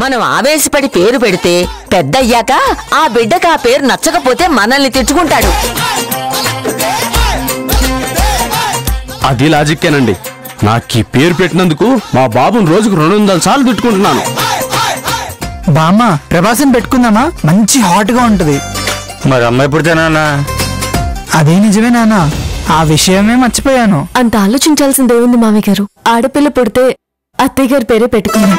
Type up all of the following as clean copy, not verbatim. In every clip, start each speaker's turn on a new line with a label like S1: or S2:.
S1: మనం ఆవేశపడి పేరు పెడితే పెద్దయ్యాక ఆ బిడ్డకు ఆ పేరు నచ్చకపోతే మనల్ని తిట్టుకుంటాడు.
S2: అది లాజిక్కేనండి. నాకు ఈ పేరు పెట్టినందుకు మా బాబుని రోజుకు 200 సార్లు తిట్టుకుంటున్నాను.
S3: బామ్మ ప్రభాసం పెట్టుకుందామా? మంచి హాట్ గా ఉంటది.
S4: మరి అమ్మాయి పుడితేనా?
S3: అదే నిజమే నాన్న, ఆ విషయమే మర్చిపోయాను.
S5: అంత ఆలోచించాల్సిందే ఉంది మామయ్య గారు. ఆడపిల్ల పుడితే అత్తయ్య గారి పేరే పెట్టుకున్నాం.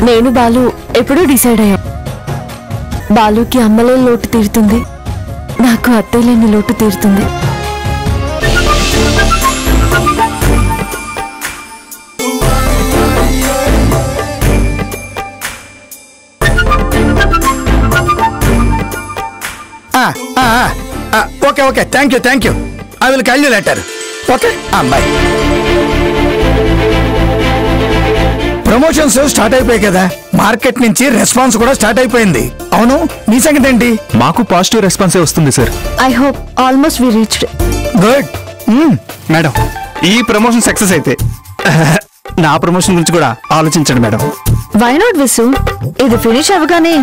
S5: నేను బాలు ఎప్పుడూ డిసైడ్ అయ్యాం. బాలుకి అమ్మలేని లోటు తీరుతుంది, నాకు అత్తయ్యలేని లోటు తీరుతుంది.
S3: Okay okay, thank you. I will call you later. Okay bye. Promotions start అయిపోయాయి కదా, మార్కెట్ నుంచి రెస్పాన్స్ కూడా స్టార్ట్ అయిపోయింది. అవును, మీ సంగతి ఏంటి?
S6: మాకు పాజిటివ్ రెస్పాన్సే వస్తుంది sir.
S5: I hope almost we reached.
S3: Good.
S6: Madam, ఈ ప్రమోషన్ సక్సెస్ అయితే నా ప్రమోషన్ గురించి కూడా ఆలోచించండి మేడం.
S5: వై నాట్ విసు? ఇది ఫినిష్ అవ్వగానే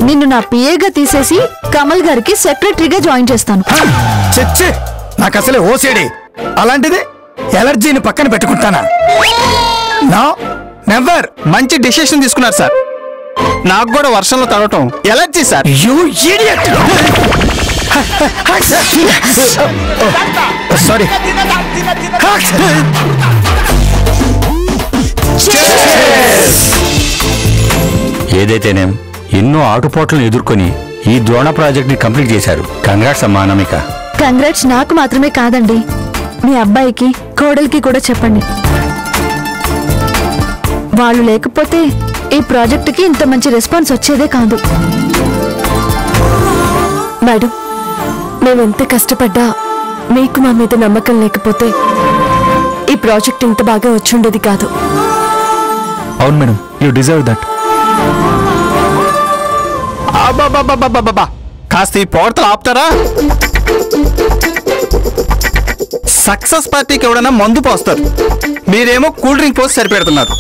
S5: నిన్ను నా పిఏగా తీసేసి కమల్ గారికి సెక్రటరీగా జాయిన్ చేస్తాను.
S3: చచ్చే, నాకు అసలే ఓసేడి. అలాంటిది ఎలర్జీని పక్కన పెట్టుకుంటానా? No never.
S6: మంచి డిసిషన్ తీసుకున్నారు సార్. నాకు కూడా వర్షంలో తడవటం allergy sir.
S3: You idiot. Sorry.
S4: ఏదైతేనేం ఎన్నో ఆటుపోట్లను ఎదుర్కొని ఈ ద్రోణ ప్రాజెక్ట్ ని కంప్లీట్ చేశారు. కంగ్రాట్స్ అమ్మా అనామిక.
S5: కంగ్రాట్స్ నాకు మాత్రమే కాదండి, మీ అబ్బాయికి కోడలికి కూడా చెప్పండి. వాళ్ళు లేకపోతే ఈ ప్రాజెక్టుకి ఇంత మంచి రెస్పాన్స్ వచ్చేదే కాదు. మేడం, మేమెంత కష్టపడ్డా మీకు మా మీద నమ్మకం లేకపోతే ఈ ప్రాజెక్ట్ ఇంత బాగా వచ్చుండేది కాదు.
S6: అవును మేడం, యూ డిజర్వ్ దట్. కాస్త ఈ పోర్తలు ఆపుతారా? సక్సెస్ పార్టీకి ఎవడన్నా మందు పోస్తారు, మీరేమో కూల్ డ్రింక్ పోసి సరిపెడుతున్నారు.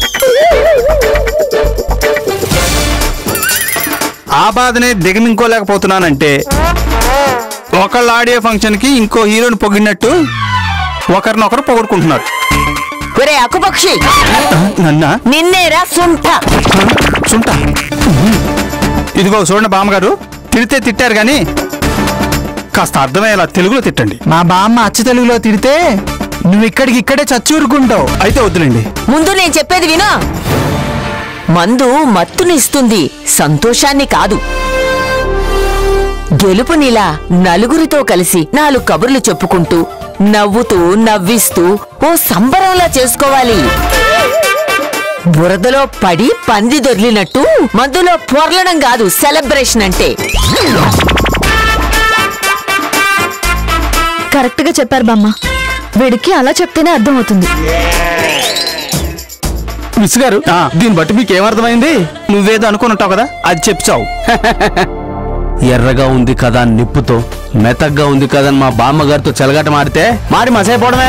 S6: ఆ బాధనే దిగమింకోలేకపోతున్నానంటే ఒకళ్ళ ఆడియో ఫంక్షన్ కి ఇంకో హీరోని పొగిడినట్టు ఒకరినొకరు పొగుడుకుంటున్నారు.
S1: ఒరే అక్కుపక్షి,
S6: నన్నా?
S1: నిన్నేరా సుంఠ.
S6: ఇదిగో చూడండి బామ్మగారు, తిడితే తిట్టారు గాని కాస్త అర్థమయ్యేలా తెలుగులో తిట్టండి.
S3: మా బామ్మ అచ్చ తెలుగులో తిడితే నువ్వు ఇక్కడే చచ్చూరుకుంటావు.
S6: అయితే వద్దులేండి.
S1: ముందు నేను చెప్పేది వినా. మందు మత్తునిస్తుంది, సంతోషాన్ని కాదు. గెలుపునిలా నలుగురితో కలిసి 4 కబుర్లు చెప్పుకుంటూ నవ్వుతూ నవ్విస్తూ ఓ సంబరంలా చేసుకోవాలి. బురదలో పడి పంది దొర్లినట్టు మందులో పొర్లడం కాదు సెలబ్రేషన్ అంటే.
S5: కరెక్ట్ గా చెప్పారు బామ్మ, వీడికి అలా చెప్తేనే అర్థం అవుతుంది.
S6: మిస్ గారు, దీన్ని బట్టి మీకు ఏమర్థమైంది? నువ్వేదో అనుకున్నట్టావు కదా, అది చెప్తావు.
S2: ఎర్రగా ఉంది కదా నిప్పుతో, మెతగ్గా ఉంది కదా మా బామ్మగారితో చెలగాట మాడితే మారి మసైపోవడమే.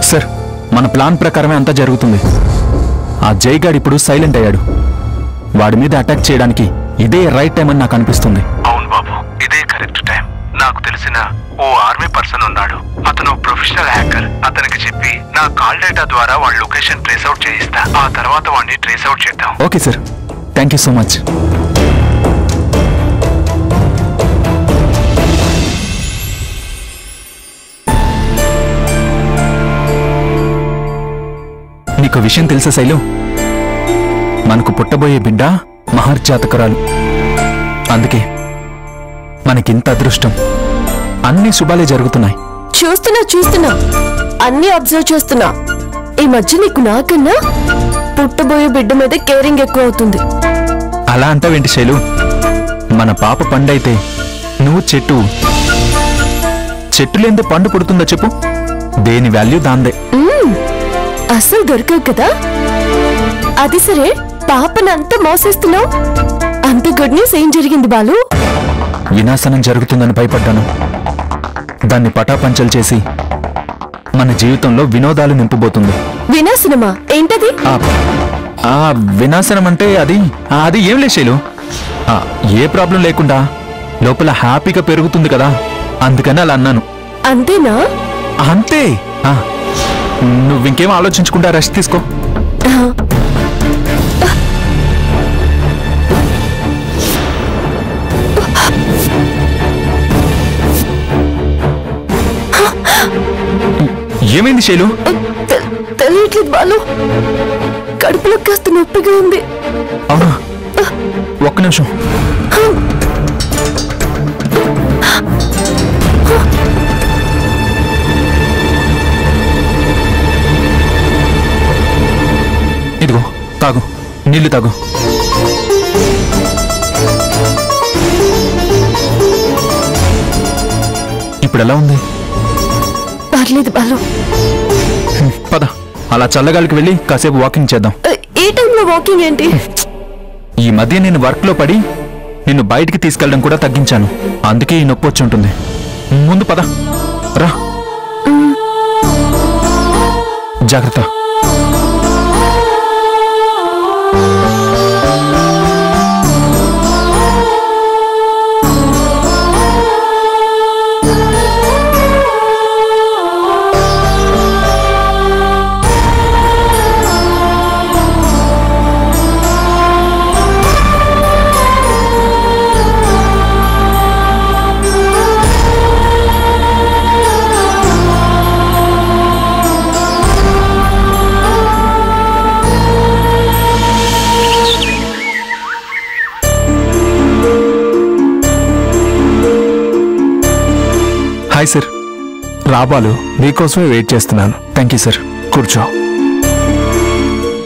S6: సార్, మన ప్లాన్ ప్రకారమే అంతా జరుగుతుంది. ఆ జైగాడ్ ఇప్పుడు సైలెంట్ అయ్యాడు. వాడి మీద అటాక్ చేయడానికి ఇదే రైట్ టైం అని నాకు అనిపిస్తుంది.
S7: అవును బాబు, ఇదే కరెక్ట్ టైం. నాకు తెలిసిన ఓ ఆర్మీ పర్సన్ ఉన్నాడు. అతను ప్రొఫెషనల్ హ్యాకర్. అతనికి చెప్పి నా కాల్ డేటా ద్వారా వాడి లొకేషన్ ట్రేస్ అవుట్ చేయిస్తా. ఆ తర్వాత వాడిని ట్రేస్ అవుట్ చేద్దాం.
S6: Okay sir, thank you so much. నీకు విషయం తెలుసా శైలు? మనకు పుట్టబోయే బిడ్డ మహర్జాతకురాలు. అందుకే మనకింత అదృష్టం. అన్ని శుభాలే జరుగుతున్నాయి.
S5: చూస్తున్నా అన్ని అబ్జర్వ్ చేస్తున్నా. ఈ మధ్య నీకు నాకన్నా పుట్టబోయే బిడ్డ మీద కేరింగ్ ఎక్కువ అవుతుంది.
S6: అలా అంటావేంటి శైలు? మన పాప పండైతే నువ్వు చెట్టు. చెట్టు లేనిదే పండు పుడుతుందో చెప్పు? దేని వాల్యూ దాందే.
S5: అసలు దొరకవు కదా. అది సరే, పాపనంతా మోసేస్తున్నావు. అంత గుడ్ న్యూస్ ఏం జరిగింది బాలు?
S6: వినాశనం జరుగుతుందని భయపడ్డాను. దాన్ని పటాపంచలు చేసి మన జీవితంలో వినోదాలు నింపబోతుంది.
S5: వినాశనమా? ఏంటది?
S6: వినాశనం అంటే అది ఏం లేదు శైలు. ఏ ప్రాబ్లం లేకుండా లోపల హ్యాపీగా పెరుగుతుంది కదా, అందుకని అలా అన్నాను.
S5: అంతేనా?
S6: అంతే. నువ్వింకేం ఆలోచించకుండా రెస్ట్ తీసుకో. ఏమైంది శైలు?
S5: తెలియట్లేదు బాలు, కడుపులో కాస్త నొప్పిగా ఉంది.
S6: అవునా, ఒక్క నిమిషం. ఇదిగో తాగు, నీళ్లు తాగు. ఇప్పుడు ఎలా ఉంది?
S5: పర్లేదు బాలు.
S6: పద, అలా చల్లగాలికి వెళ్ళి కాసేపు వాకింగ్ చేద్దాం.
S5: ఏ టైంలో వాకింగ్ ఏంటి?
S6: ఈ మధ్య నేను వర్క్ లో పడి నిన్ను బయటికి తీసుకెళ్ళడం కూడా తగ్గించాను, అందుకే ఈ నొప్పి వచ్చి ఉంటుంది. ముందు పద, రా. జాగ్రత్త.
S3: Hi sir. రాబాలు, నీకోసమే వెయిట్ చేస్తున్నాను.
S6: Thank you sir.
S3: కూర్చో.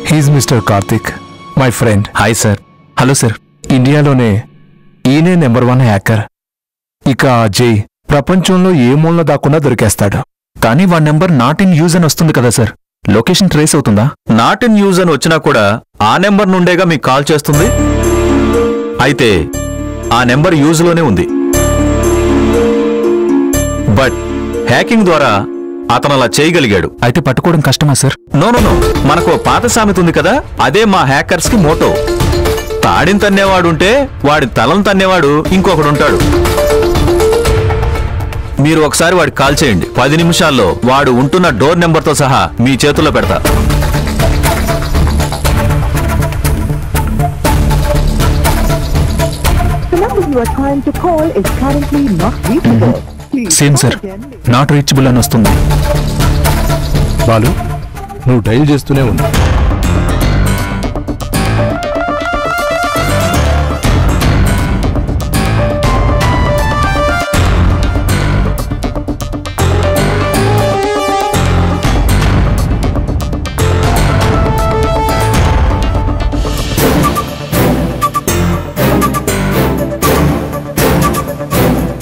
S3: He's mister Karthik, my friend.
S6: Hi sir. Hello sir.
S3: ఇండియాలోనే ఈయనే నెంబర్ 1 హ్యాకర్. ఇక ఆ జై ప్రపంచంలో ఏ మూలన దాక్కున్నా దొరికేస్తాడు.
S6: కానీ వాడి నెంబర్ నాట్ ఇన్ యూజ్ అని వస్తుంది కదా సార్, లొకేషన్ ట్రేస్ అవుతుందా?
S8: నాట్ ఇన్ యూజ్ అని వచ్చినా కూడా ఆ నెంబర్ నుండేగా మీకు కాల్ చేస్తుంది. అయితే ఆ నెంబర్ యూజ్లోనే ఉంది. బట్ హ్యాకింగ్ ద్వారా అతను అలా చేయగలిగాడు.
S6: అయితే పట్టుకోవడం కష్టమా సార్?
S8: నో, మనకు పాత సామెత ఉంది కదా, అదే మా హ్యాకర్స్ కి మోటో. తాడిని తన్నేవాడుంటే వాడి తలను తన్నేవాడు ఇంకొకడుంటాడు. మీరు ఒకసారి వాడికి కాల్ చేయండి. 10 నిమిషాల్లో వాడు ఉంటున్న డోర్ నెంబర్తో సహా మీ చేతుల్లో పెడతా.
S6: సేమ్ సార్, నాట్ రీచబుల్ అని వస్తుంది.
S3: బాలు, నువ్వు డైల్ చేస్తూనే ఉన్నా.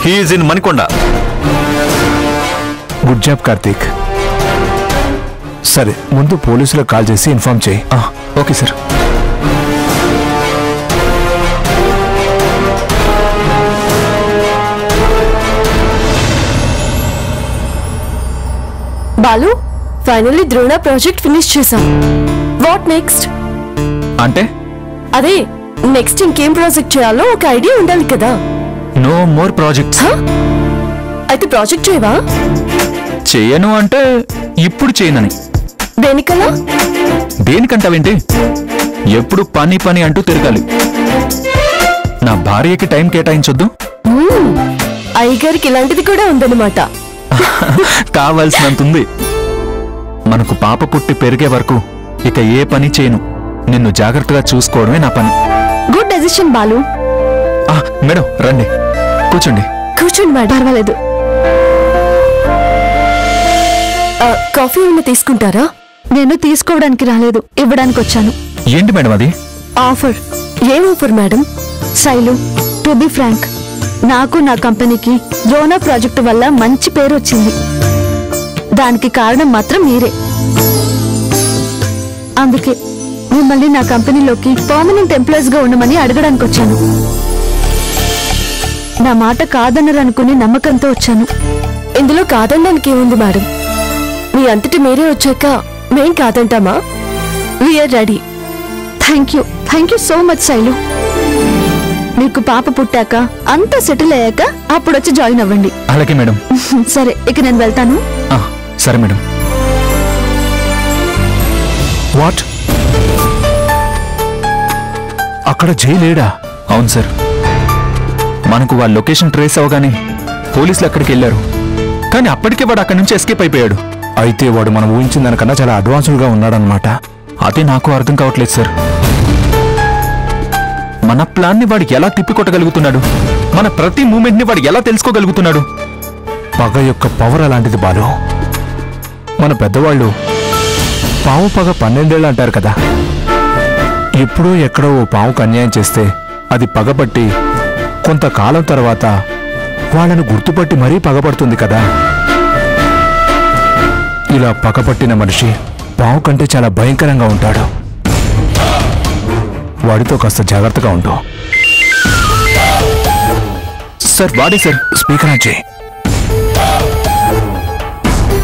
S8: He is in Manikonda.
S3: Good job Karthik. సరే, ముందు పోలీసులకు కాల్ చేసి ఇన్ఫార్మ్ చేయి.
S6: Okay sir.
S5: Balu, finally Drona project finish చేసాం. What next?
S6: అంటే
S5: అదే, నెక్స్ట్ ఇంకేం ప్రాజెక్ట్ చేయాలో ఒక ఐడియా ఉండాలి కదా.
S6: No more projects.
S5: అయితే ప్రాజెక్ట్ చేయవా?
S6: చేయను అంటే ఇప్పుడు చేయనని.
S5: దేనికలా?
S6: దేనికంటావేంటి? ఎప్పుడు పని పని అంటూ తిరగాలి. నా భార్యకి టైం కేటాయించొద్దు.
S5: అయ్యగారికి ఇలాంటిది కూడా ఉందన్నమాట.
S6: కావాల్సినంతుంది. మనకు పాప పుట్టి పెరిగే వరకు ఇక ఏ పని చేయను. నిన్ను జాగ్రత్తగా చూసుకోవడమే నా పని.
S5: Good decision Balu.
S6: మేడం రండి, కూర్చోండి.
S5: కూర్చోండి మేడం, పర్వాలేదు. కాఫీ ఏమైనా తీసుకుంటారా?
S9: నేను తీసుకోవడానికి రాలేదు, ఇవ్వడానికి వచ్చాను.
S6: ఏంటి మేడం అది?
S9: ఆఫర్.
S5: ఏం offer madam?
S9: Shailu, to be frank, నాకు నా కంపెనీకి ద్రోణ ప్రాజెక్టు వల్ల మంచి పేరు వచ్చింది. దానికి కారణం మాత్రం మీరే. అందుకే మిమ్మల్ని నా కంపెనీలోకి పర్మనెంట్ ఎంప్లాయీస్ గా ఉండమని అడగడానికి వచ్చాను. నా మాట కాదన్నారు అనుకునే నమ్మకంతో వచ్చాను.
S5: ఇందులో కాదనడానికి ఏముంది మేడం? మీ అంతటి మీరే వచ్చాక మేం కాదంటామా?
S9: We are ready. Thank you so much Shailu. మీకు పాప పుట్టాక అంతా సెటిల్ అయ్యాక అప్పుడు వచ్చి జాయిన్ అవ్వండి.
S6: అలాగే మేడం.
S9: సరే, ఇక నేను వెళ్తాను.
S6: సరే మేడం.
S3: వాట్? అక్కడ జై లేడా?
S6: అవును సార్, మనకు వాళ్ళ లొకేషన్ ట్రేస్ అవగానే పోలీసులు అక్కడికి వెళ్ళారు. కానీ అప్పటికే వాడు అక్కడి నుంచి ఎస్కేప్ అయిపోయాడు.
S3: అయితే వాడు మనం ఊహించిన దానికన్నా చాలా అడ్వాన్స్డ్గా ఉన్నాడనమాట.
S6: అదే నాకు అర్థం కావట్లేదు సార్. మన ప్లాన్ని వాడు ఎలా తిప్పికొట్టగలుగుతున్నాడు? మన ప్రతి మూమెంట్ ని వాడు ఎలా తెలుసుకోగలుగుతున్నాడు?
S3: పగ యొక్క పవర్ అలాంటిది బాలు. మన పెద్దవాళ్ళు పాము పగ 12 ఏళ్ళు అంటారు కదా. ఎప్పుడో ఎక్కడో ఓ పాముకు అన్యాయం చేస్తే అది పగబట్టి కొంతకాలం తర్వాత వాళ్ళను గుర్తుపట్టి మరీ పగపడుతుంది కదా. ఇలా పగపట్టిన మనిషి పాము కంటే చాలా భయంకరంగా ఉంటాడు. వాడితో కాస్త జాగ్రత్తగా ఉండు.
S6: సార్ వాడే సార్.
S3: స్పీకర్ ఆన్ చేయి.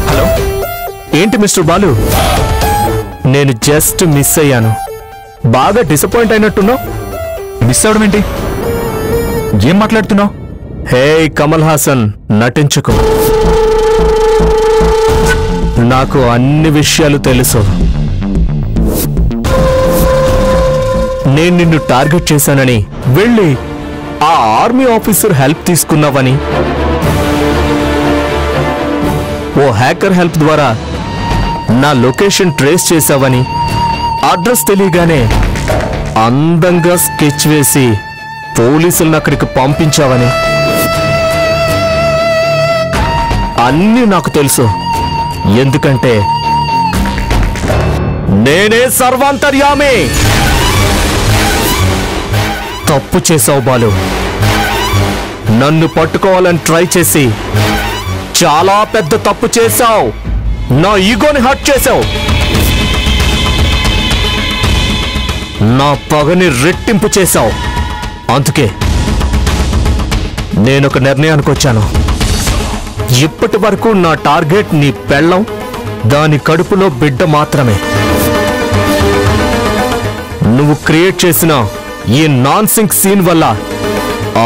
S6: హలో,
S3: ఏంటి మిస్టర్ బాలు, నేను జస్ట్ మిస్ అయ్యాను. బాగా డిసప్పాయింట్ అయినట్టున్నావు.
S6: మిస్ అవడం ఏంటి? ఏం మాట్లాడుతున్నావు?
S3: హే కమల్ హాసన్, నటించుకో. నాకు అన్ని విషయాలు తెలుసు. నేను నిన్ను టార్గెట్ చేశానని వెళ్ళి ఆ ఆర్మీ ఆఫీసర్ హెల్ప్ తీసుకున్నావని, ఓ హ్యాకర్ హెల్ప్ ద్వారా నా లొకేషన్ ట్రేస్ చేశావని, అడ్రస్ తెలియగానే అందంగా స్కెచ్ వేసి పోలీసులను అక్కడికి పంపించావని అన్నీ నాకు తెలుసు. ఎందుకంటే నేనే సర్వాంతర్యామి. తప్పు చేసావు బాలు. నన్ను పట్టుకోవాలని ట్రై చేసి చాలా పెద్ద తప్పు చేశావు. నా ఈగోని హర్ట్ చేశావు. నా పగని రెట్టింపు చేశావు. అందుకే నేనొక నిర్ణయానికి వచ్చాను. ఇప్పటి వరకు నా టార్గెట్ నీ పెళ్ళం, దాని కడుపులో బిడ్డ మాత్రమే. నువ్వు క్రియేట్ చేసిన ఈ నాన్ సింక్ సీన్ వల్ల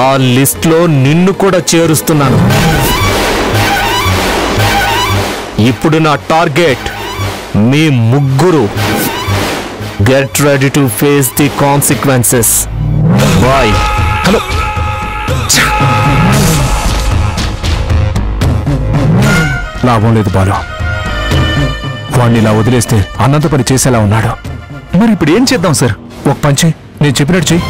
S3: ఆ లిస్ట్లో నిన్ను కూడా చేరుస్తున్నాను. ఇప్పుడు నా టార్గెట్ మీ ముగ్గురు. Get ready to face the consequences. Bye.
S6: Hello,
S3: లాభం లేదు బాలు. వాణ్ణి ఇలా వదిలేస్తే అన్నంత పని చేసేలా ఉన్నాడు.
S6: మరి ఇప్పుడు ఏం చేద్దాం సార్?
S3: ఒక పంచి నేను చెప్పినట్టు చెయ్యి.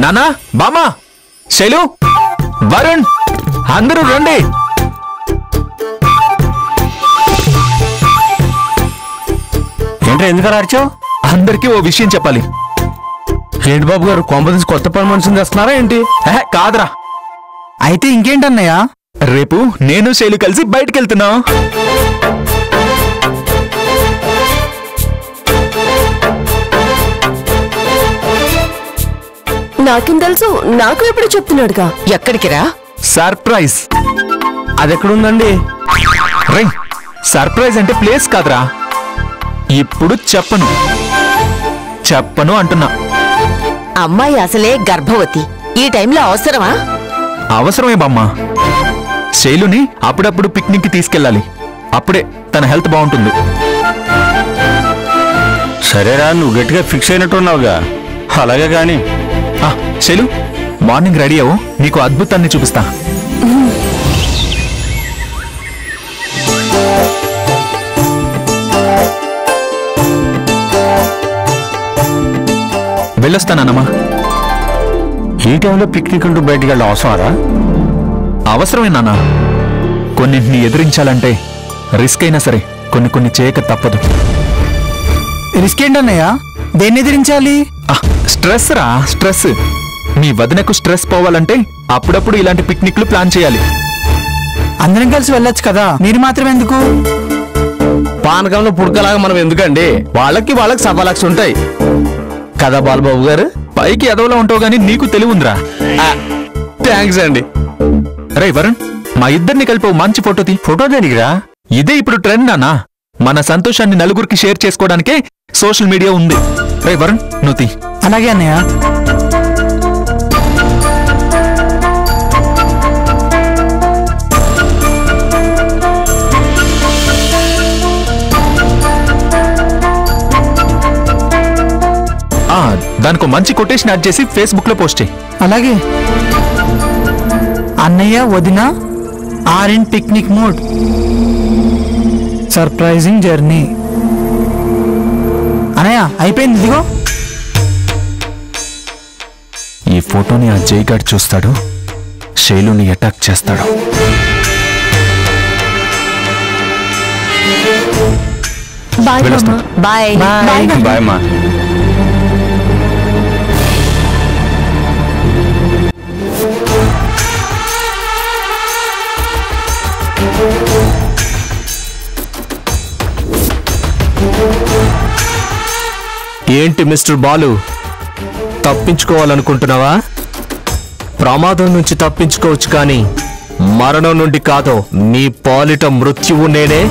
S6: నానా, బామా, శైలు, వరుణ్, అందరూ రండి.
S4: ఏంటో ఎందుకు అరిచావు?
S6: అందరికీ ఓ విషయం చెప్పాలి.
S2: ఏంటి బాబు గారు, కొంపదీసి కొత్త పని మనిషిని తెస్తున్నారా ఏంటి?
S6: కాదురా.
S2: అయితే ఇంకేంటన్నయ్యా?
S6: రేపు నేను శైలు కలిసి బయటికి వెళ్తున్నాం.
S5: నాకేం తెలుసు? నాకు ఎప్పుడు చెప్తున్నాడుగా.
S1: ఎక్కడికి రా?
S6: సర్ప్రైజ్.
S2: అదెక్కడుందండి?
S6: రే, సర్ప్రైజ్ అంటే ప్లేస్ కాదురా. ఇప్పుడు చెప్పను అంటున్నా.
S1: అమ్మాయి అసలే గర్భవతి. ఈ టైంలో అవసరమా?
S6: అవసరమే బామ్మ. శైలుని అప్పుడప్పుడు పిక్నిక్ కి తీసుకెళ్ళాలి. అప్పుడే తన హెల్త్ బాగుంటుంది.
S4: సరేరా, నువ్వు గట్టిగా ఫిక్స్ అయినట్టున్నావుగా. అలాగే గాని
S6: శైలు, మార్నింగ్ రెడీ అవ్వు, నీకు అద్భుతాన్ని చూపిస్తా. వెళ్ళొస్తానమ్మా.
S4: ఈ టైంలో పిక్నిక్ అంటూ బయటికి వెళ్ళడం అవసరమారా?
S6: అవసరమే నాన్న. కొన్నింటిని ఎదిరించాలంటే రిస్క్ అయినా సరే కొన్ని చేయక తప్పదు.
S2: రిస్క్ ఏంటన్నయ్యా? దేన్ని ఎదిరించాలి?
S6: స్ట్రెస్ రా, స్ట్రెస్. మీ వదినకు స్ట్రెస్ పోవాలంటే అప్పుడప్పుడు ఇలాంటి పిక్నిక్లు ప్లాన్ చేయాలి.
S10: అందరం కలిసి వెళ్ళొచ్చు కదా, మీరు మాత్రం ఎందుకు?
S2: పానకంలో పుడకలాగా మనం ఎందుకండి? వాళ్ళకి సభా లక్ష ఉంటాయి కదా బాలబాబు గారు.
S6: పైకి ఎదవలా ఉంటావు గానీ నీకు తెలివి ఉందిరా.
S2: థ్యాంక్స్ అండి.
S6: రే వరుణ్, మా ఇద్దరిని కలిపి ఓ మంచి ఫోటో తీ.
S4: ఫోటో దేనికిరా?
S6: ఇదే ఇప్పుడు ట్రెండ్ నానా. మన సంతోషాన్ని నలుగురికి షేర్ చేసుకోవడానికే సోషల్ మీడియా ఉంది. రే వరుణ్, నువ్వు తీ.
S10: అలాగే అన్నయ్య.
S6: దానికి మంచి కొటేషన్ యాడ్ చేసి ఫేస్బుక్ లో పోస్ట్ చేయి.
S10: అలాగే. అన్నయ్య వదిన are in picnic mode, surprising journey. అన్నయ్య అయిపోయింది, ఇదిగో.
S6: ఈ ఫోటోని ఆ జైగాడ్ చూస్తాడు, శైలుని అటాక్ చేస్తాడు.
S5: బాయ్ మామా.
S1: బాయ్.
S4: బాయ్ మా.
S2: ఏంటి మిస్టర్ బాలు, తప్పించుకోవాలనుకుంటున్నావా? ప్రమాదం నుంచి తప్పించుకోవచ్చు కానీ మరణం నుండి కాదు. నీ పాలిట మృత్యువు నేనే,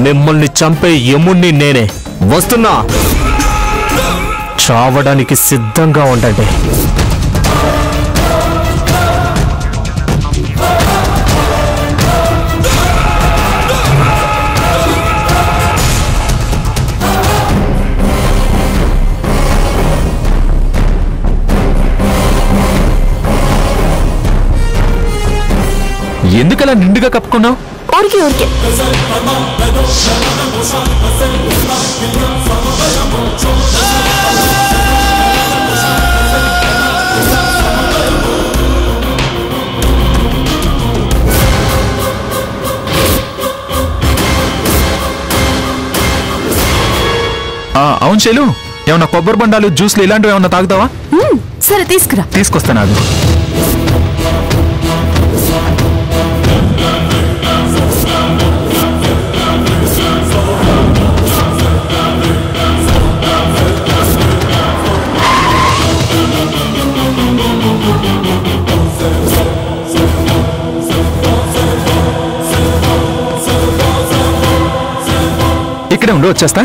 S2: మిమ్మల్ని చంపే యముణ్ణి నేనే. వస్తున్నా, చావడానికి సిద్ధంగా ఉండండి.
S6: ఎందుకలా నిండుగా కప్పుకున్నావు?
S5: ఊరికే ఊరికే.
S6: అవును శైలు, ఏమన్నా కొబ్బరి బండాలు, జ్యూస్లు ఇలాంటివి ఏమన్నా తాగుతావా?
S5: సరే తీసుకురా.
S6: తీసుకొస్తాను. అది ఇక్కడే ఉండు, వచ్చేస్తా.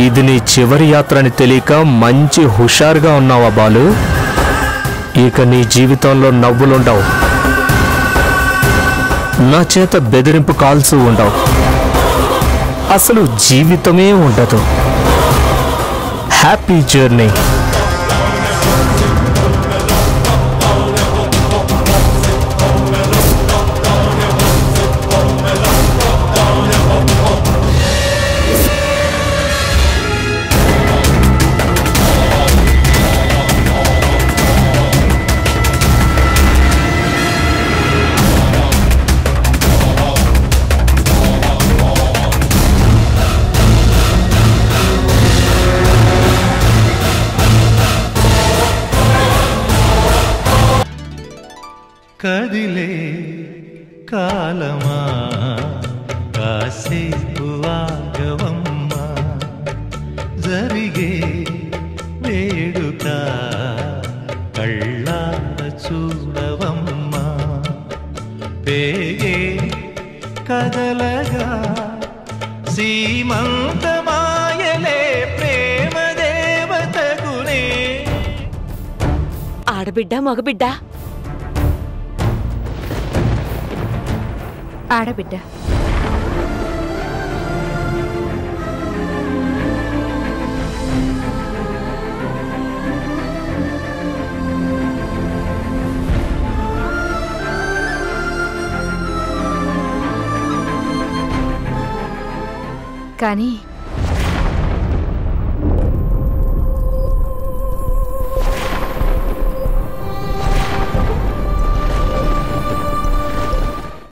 S2: ఇది నీ చివరి యాత్ర అని తెలియక మంచి హుషారుగా ఉన్నావా బాలు? ఇక నీ జీవితంలో నవ్వులుండవు, నా చేత బెదిరింపు కాల్స్ ఉండవు, అసలు జీవితమే ఉండదు. Happy journey.
S11: కదిలే కాలమా కాసేపు ఆగవమ్మా, జరిగే వేడుక కళ్ళార చూడవమ్మా, పేగే కదలగా సీమంతమాయలే ప్రేమ దేవతగునే.
S1: ఆడబిడ్డ మగబిడ్డ?
S9: ఆడబిడ్డ.
S12: కానీ